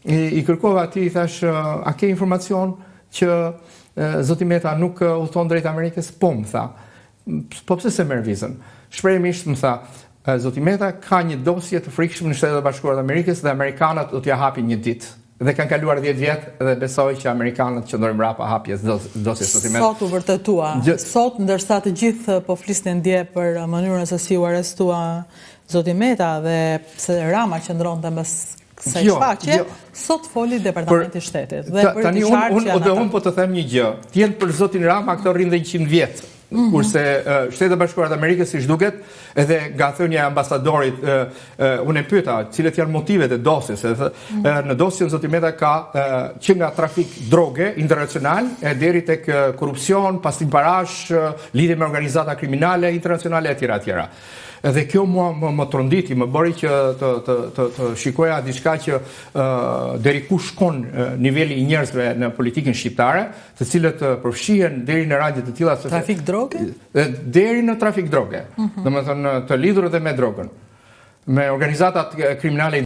I kërkova atij, i thash, a ke informacion që zoti Meta nuk udhton drejt Amerikës? Po, më tha. Po pse se merr vizën? Shprehimisht më tha, zoti Meta ka një dosje të frikshme në Shtetet e Bashkuara të Amerikës dhe amerikanët do t'ia hapin një ditë. Dhe kanë kaluar 10 vjet dhe besoj që amerikanët qëndrojnë mbrapa hapjes dosjes së Meta. Sot u vërtetua. Sot, ndërsa të gjithë po flisnin dje për mënyrën se si u arrestua zoti Meta dhe se Rama qëndronte mbas kësaj shfaqje, sot foli Departamenti i Shtetit. Tani unë po të them një gjë. Tjenë për zotin Rama këto rrinë dhe 100 vjet. Kurse Shtetet e Bashkuara të Amerikës, siç duket, edhe nga thënia e ambasadorit, unë e pyeta cilat janë motivet e dosjes. Në dosjen zoti Meta ka që nga trafik droge internacional deri tek korrupsion, pastrimparash, lidhje me organizata kriminale internacionale etj. Edhe kjo më tronditi, më bëri që të shikoja diçka që deri ku shkon niveli i njerëzve në politikën shqiptare, të cilët përfshihen deri në radhje të tilla. Trafik droge? Deri në trafik droge. Domethënë të lidhur edhe me drogën, me organizatat kriminale